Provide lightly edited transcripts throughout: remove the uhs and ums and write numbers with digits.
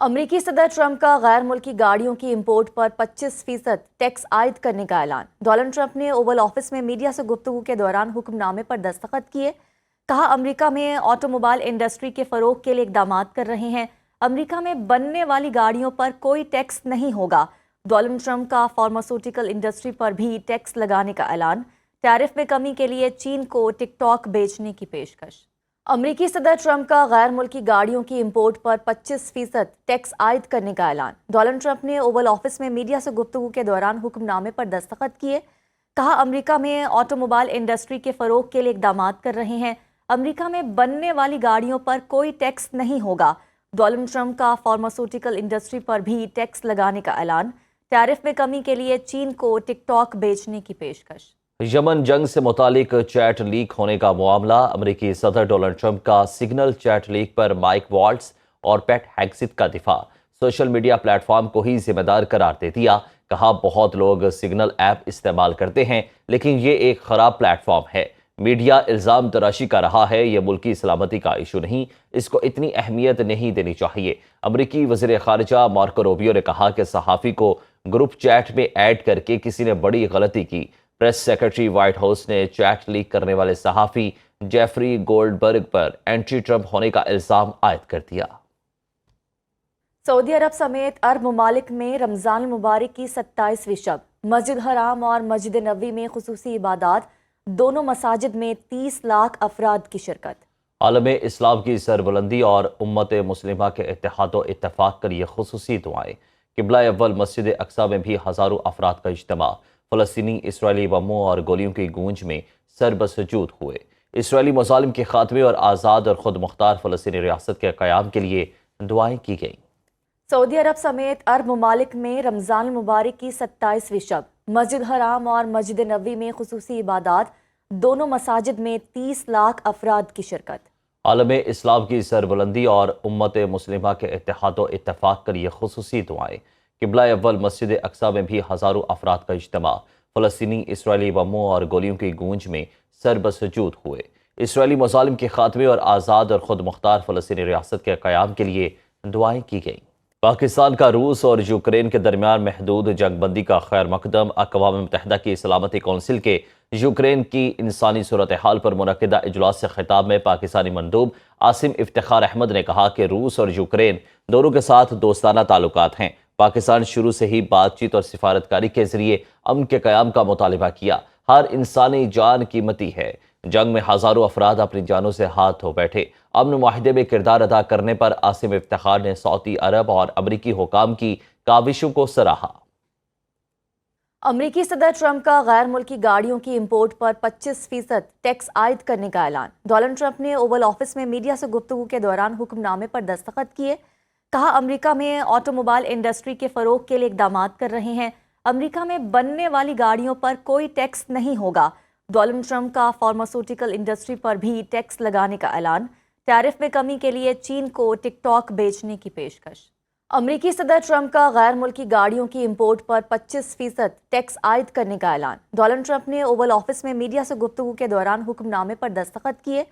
امریکی صدر ٹرمپ کا غیر ملکی گاڑیوں کی امپورٹ پر 25% ٹیکس عائد کرنے کا اعلان۔ ڈونلڈ ٹرمپ نے اوول آفس میں میڈیا سے گفتگو کے دوران حکم نامے پر دستخط کیے۔ کہا امریکہ میں آٹو موبائل انڈسٹری کے فروغ کے لیے اقدامات کر رہے ہیں۔ امریکہ میں بننے والی گاڑیوں پر کوئی ٹیکس نہیں ہوگا۔ ڈونلڈ ٹرمپ کا فارماسیوٹیکل انڈسٹری پر بھی ٹیکس لگانے کا اعلان۔ ٹیرف میں کمی کے لیے چین کو ٹک ٹاک بیچنے کی پیشکش۔ امریکی صدر ٹرمپ کا غیر ملکی گاڑیوں کی امپورٹ پر 25% ٹیکس عائد کرنے کا اعلان۔ ڈونلڈ ٹرمپ نے اوول آفس میں میڈیا سے گفتگو کے دوران حکم نامے پر دستخط کیے۔ کہا امریکہ میں آٹو موبائل انڈسٹری کے فروغ کے لیے اقدامات کر رہے ہیں۔ امریکہ میں بننے والی گاڑیوں پر کوئی ٹیکس نہیں ہوگا۔ ڈونلڈ ٹرمپ کا فارماسیوٹیکل انڈسٹری پر بھی ٹیکس لگانے کا اعلان۔ ٹیرف میں کمی کے لیے چین کو ٹک ٹاک بیچنے کی پیشکش۔ یمن جنگ سے متعلق چیٹ لیک ہونے کا معاملہ۔ امریکی صدر ڈونلڈ ٹرمپ کا سگنل چیٹ لیک پر مائک والٹز اور پیٹ ہیگسیت کا دفاع۔ سوشل میڈیا پلیٹ فارم کو ہی ذمہ دار قرار دے دیا۔ کہا بہت لوگ سگنل ایپ استعمال کرتے ہیں لیکن یہ ایک خراب پلیٹ فارم ہے۔ میڈیا الزام تراشی کا رہا ہے، یہ ملکی سلامتی کا ایشو نہیں، اس کو اتنی اہمیت نہیں دینی چاہیے۔ امریکی وزیر خارجہ مارکو روبیو نے کہا کہ صحافی کو گروپ چیٹ میں ایڈ کر کے کسی نے بڑی غلطی کی۔ پریس سیکرٹری وائٹ ہاؤس نے چیٹ لیک کرنے والے صحافی جیفری گولڈبرگ پر اینٹی ٹرمپ ہونے کا الزام عائد کر دیا۔ سعودی عرب سمیت عرب ممالک میں رمضان المبارک کی 27ویں شب، مسجد حرام اور مسجد نبوی میں خصوصی عبادات، دونوں مساجد میں 30 لاکھ افراد کی شرکت۔ عالم اسلام کی سربلندی اور امت مسلمہ کے اتحاد و اتفاق کے لیے خصوصی دعائیں۔ قبلہ اول مسجد اقصی میں بھی ہزاروں افراد کا اجتماع۔ فلسطینی اسرائیلی بموں اور گولیوں کی گونج میں سر بسجود ہوئے۔ اسرائیلی مظالم کے خاتمے اور آزاد اور خود مختار فلسطینی ریاست کے قیام کے لیے دعائیں کی گئیں۔ سعودی عرب سمیت عرب ممالک میں رمضان المبارک کی 27ویں شب، مسجد حرام اور مسجد نبوی میں خصوصی عبادات، دونوں مساجد میں 30 لاکھ افراد کی شرکت۔ عالم اسلام کی سربلندی اور امت مسلمہ کے اتحاد و اتفاق کے لیے خصوصی دعائیں۔ قبلہ اول مسجد اقصی میں بھی ہزاروں افراد کا اجتماع۔ فلسطینی اسرائیلی بموں اور گولیوں کی گونج میں سر بسجود ہوئے۔ اسرائیلی مظالم کے خاتمے اور آزاد اور خود مختار فلسطینی ریاست کے قیام کے لیے دعائیں کی گئیں۔ پاکستان کا روس اور یوکرین کے درمیان محدود جنگ بندی کا خیر مقدم۔ اقوام متحدہ کی سلامتی کونسل کے یوکرین کی انسانی صورتحال پر منعقدہ اجلاس سے خطاب میں پاکستانی مندوب عاصم افتخار احمد نے کہا کہ روس اور یوکرین دونوں کے ساتھ دوستانہ تعلقات ہیں۔ پاکستان شروع سے ہی بات چیت اور سفارتکاری کے ذریعے امن کے قیام کا مطالبہ کیا۔ ہر انسانی جان قیمتی ہے۔ جنگ میں ہزاروں افراد اپنی جانوں سے ہاتھ دھو بیٹھے۔ امن معاہدے میں کردار ادا کرنے پر عاصم افتخار نے سعودی عرب اور امریکی حکام کی کاوشوں کو سراہا۔ امریکی صدر ٹرمپ کا غیر ملکی گاڑیوں کی امپورٹ پر 25% ٹیکس عائد کرنے کا اعلان۔ ڈونلڈ ٹرمپ نے اوول آفس میں میڈیا سے گفتگو کے دوران حکم نامے پر دستخط کیے۔ کہا امریکہ میں آٹو موبائل انڈسٹری کے فروغ کے لیے اقدامات کر رہے ہیں۔ امریکہ میں بننے والی گاڑیوں پر کوئی ٹیکس نہیں ہوگا۔ ڈونلڈ ٹرمپ کا فارماسیوٹیکل انڈسٹری پر بھی ٹیکس لگانے کا اعلان۔ ٹیرف میں کمی کے لیے چین کو ٹک ٹاک بیچنے کی پیشکش۔ امریکی صدر ٹرمپ کا غیر ملکی گاڑیوں کی امپورٹ پر 25% ٹیکس عائد کرنے کا اعلان۔ ڈونلڈ ٹرمپ نے اوول آفس میں میڈیا سے گفتگو کے دوران حکم نامے پر دستخط کیے۔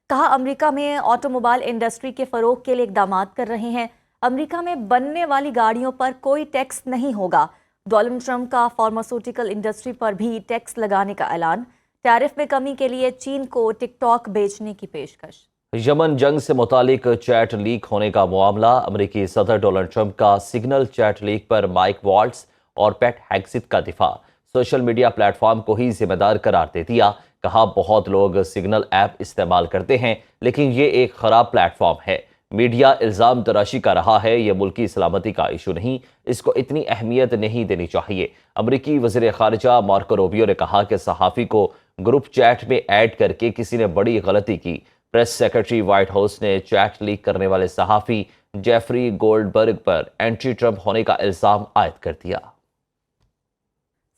کہا امریکہ میں آٹو موبائل انڈسٹری کے فروغ کے لیے اقدامات کر رہے ہیں۔ امریکہ میں بننے والی گاڑیوں پر کوئی ٹیکس نہیں ہوگا۔ ڈونلڈ ٹرمپ کا فارماسیوٹیکل انڈسٹری پر بھی ٹیکس لگانے کا اعلان۔ ٹیرف میں کمی کے لیے چین کو ٹک ٹاک بیچنے کی پیشکش۔ یمن جنگ سے متعلق چیٹ لیک ہونے کا معاملہ۔ امریکی صدر ڈونلڈ ٹرمپ کا سگنل چیٹ لیک پر مائک والٹز اور پیٹ ہیگسیت کا دفاع۔ سوشل میڈیا پلیٹ فارم کو ہی ذمہ دار قرار دے دیا۔ کہا بہت لوگ سگنل ایپ استعمال کرتے ہیں لیکن یہ ایک خراب پلیٹ فارم ہے۔ میڈیا الزام تراشی کا رہا ہے، یہ ملکی سلامتی کا ایشو نہیں، اس کو اتنی اہمیت نہیں دینی چاہیے۔ امریکی وزیر خارجہ مارکو روبیو نے کہا کہ صحافی کو گروپ چیٹ میں ایڈ کر کے کسی نے بڑی غلطی کی۔ پریس سیکرٹری وائٹ ہاؤس نے چیٹ لیک کرنے والے صحافی جیفری گولڈبرگ پر اینٹی ٹرمپ ہونے کا الزام عائد کر دیا۔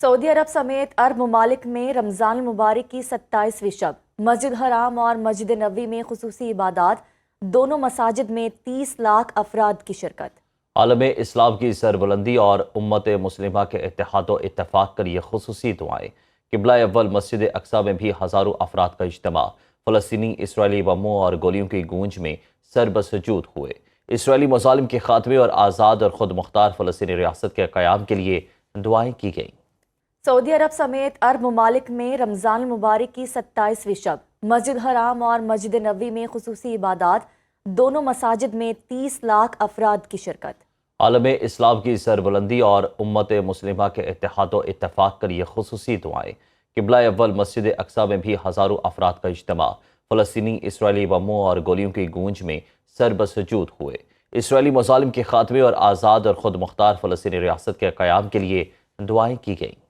سعودی عرب سمیت عرب ممالک میں رمضان المبارک کی 27ویں شب، مسجد حرام اور مسجد نبوی میں خصوصی عبادات، دونوں مساجد میں 30 لاکھ افراد کی شرکت۔ عالم اسلام کی سربلندی اور امت مسلمہ کے اتحاد و اتفاق کے لیے خصوصی دعائیں۔ قبلہ اول مسجد اقصی میں بھی ہزاروں افراد کا اجتماع۔ فلسطینی اسرائیلی بموں اور گولیوں کی گونج میں سر بسجود ہوئے۔ اسرائیلی مظالم کے خاتمے اور آزاد اور خود مختار فلسطینی ریاست کے قیام کے لیے دعائیں کی گئیں۔ سعودی عرب سمیت عرب ممالک میں رمضان المبارک کی 27ویں شب مسجد حرام اور مسجد نبوی میں خصوصی عبادات، دونوں مساجد میں 30 لاکھ افراد کی شرکت۔ عالم اسلام کی سربلندی اور امت مسلمہ کے اتحاد و اتفاق کے لیے خصوصی دعائیں۔ قبلہ اول مسجد اقصی میں بھی ہزاروں افراد کا اجتماع، فلسطینی اسرائیلی بموں اور گولیوں کی گونج میں سر بسجود ہوئے۔ اسرائیلی مظالم کے خاتمے اور آزاد اور خود مختار فلسطینی ریاست کے قیام کے لیے دعائیں کی گئیں۔